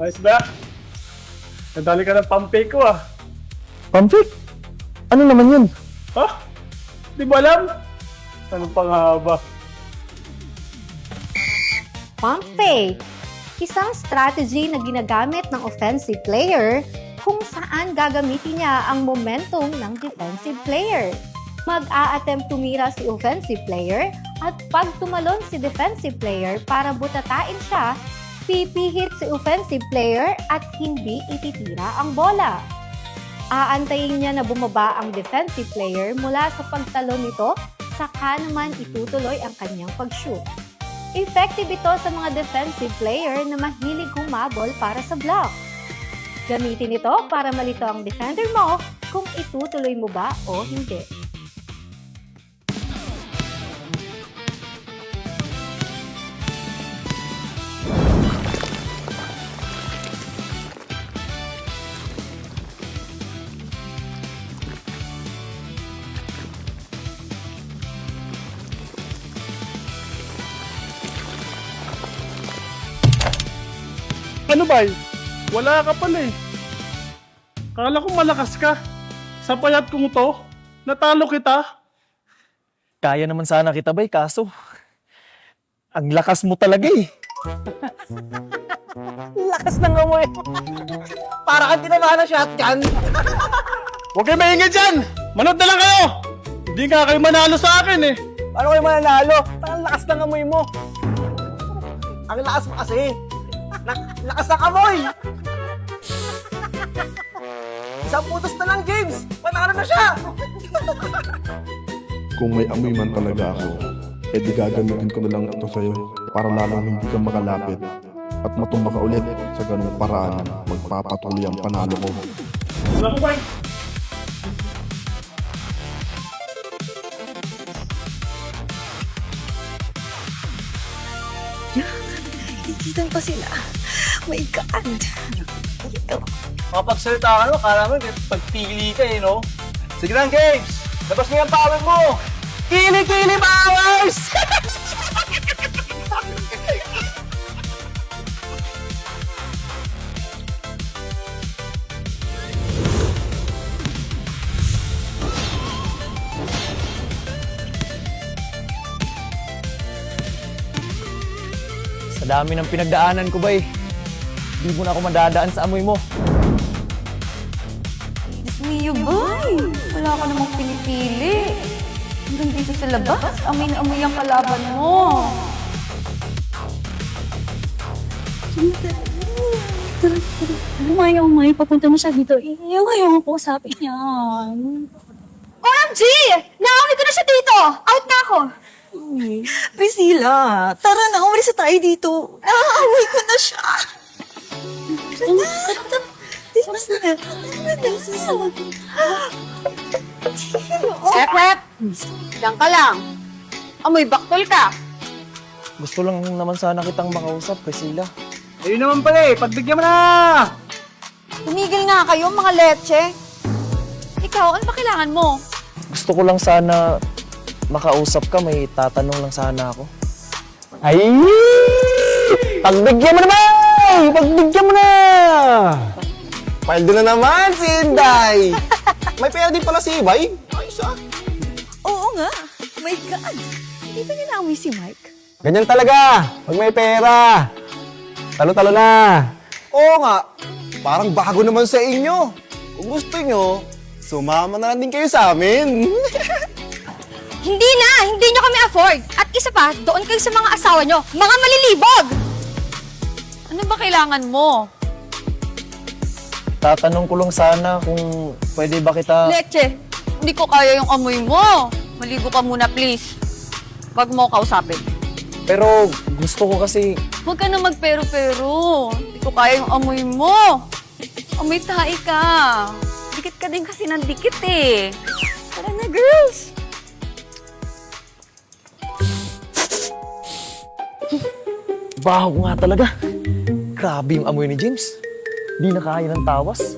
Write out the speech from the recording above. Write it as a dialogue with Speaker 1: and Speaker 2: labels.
Speaker 1: Ayos ba? Nadali ka ng pampake ko ah.
Speaker 2: Pamphik? Ano naman yun?
Speaker 1: Ha? Di ba alam? Ano pa nga ba?
Speaker 3: Pump fake, isang strategy na ginagamit ng offensive player kung saan gagamitin niya ang momentum ng defensive player. Mag-a-attempt tumira si offensive player at pag tumalon si defensive player para butatain siya, pipihit si offensive player at hindi ititira ang bola. Aantayin niya na bumaba ang defensive player mula sa pagtalon nito, saka naman itutuloy ang kanyang pag-shoot. Effective ito sa mga defensive player na mahilig humabol para sa block. Gamitin ito para malito ang defender mo kung itutuloy mo ba o hindi.
Speaker 1: Ano ba? Wala ka pala eh. Kala ko malakas ka. Sa payat kong to, natalo kita.
Speaker 2: Kaya naman sana kita, bay, kaso ang lakas mo talaga eh. Lakas ng amoy. Para kang tinamaan na shotgun.
Speaker 1: Huwag kayo maingay dyan! Manood na lang kayo! Hindi nga kayo manalo sa akin eh.
Speaker 2: Paano kayo mananalo? Parang lakas ng amoy mo. Ang lakas mo kasi. Lakas ng amoy! Isang putos na lang, James! Panalo na siya!
Speaker 4: Kung may amoy man talaga ako, edi gagamitin ko na lang ito sa'yo para lalong hindi ka makalapit at matumba ka ulit sa ganung paraan magpapatuloy ang panalo ko.
Speaker 1: Wala ko ba?
Speaker 5: Nakikitan pa sila. Oh my God. Dito.
Speaker 2: Mapagsalita ka no? Kala mo, pagpili ka eh, no? Sige lang, James! Labas mo yung power mo! Kili-kili powers! Sa dami ng pinagdaanan ko ba eh. Di mo na ako madadaan sa amoy mo.
Speaker 5: Diyos mio, boy! Wala ka namang pinipili. Hanggang dito sa labas, amoy na amoy ang kalaban mo.
Speaker 6: Ano nga yung may papunta mo siya dito? Yung ngayon ko sabi niya.
Speaker 3: OMG! Naami ko na siya dito! Out na ako!
Speaker 5: Priscilla, tara na, umalis na tayo dito. Nakaamoy ko na siya.
Speaker 3: Rep! Diyan ka lang. Amoy baktol ka.
Speaker 2: Gusto lang naman sana kitang makausap, Priscilla.
Speaker 1: Ayun naman pala eh, pagbigyan mo na!
Speaker 3: Tumigil nga kayo, mga leche. Ikaw, ano ba kailangan mo?
Speaker 2: Gusto ko lang sana makausap ka, may tatanong lang sana ako. Ay! Pagbigyan mo naman! Pagbigyan mo na!
Speaker 7: Paldo na naman si Inday! May pera din pala si Ibay. Ayos ah.
Speaker 5: Oo nga. Oh my God. Hindi ba niya naamoy si Mike?
Speaker 7: Ganyan talaga. Pag may pera. Talo-talo na. Oo nga. Parang bago naman sa inyo. Kung gusto nyo, sumama na lang din kayo sa amin.
Speaker 3: Hindi na! Hindi nyo kami afford! At isa pa, doon kayo sa mga asawa nyo, mga malilibog!
Speaker 5: Ano ba kailangan mo?
Speaker 2: Tatanong ko lang sana kung pwede ba kita...
Speaker 5: Leche, hindi ko kaya yung amoy mo. Maligo ka muna, please. Wag mo ako kausapin.
Speaker 2: Pero gusto ko kasi...
Speaker 5: Huwag ka na magpero-pero. Hindi ko kaya yung amoy mo. Amoy tae ka. Dikit ka din kasi ng dikit eh. Tara na, girls.
Speaker 2: Baho nga talaga. Grabe yung amoy ni James. Di na kaya ng tawas.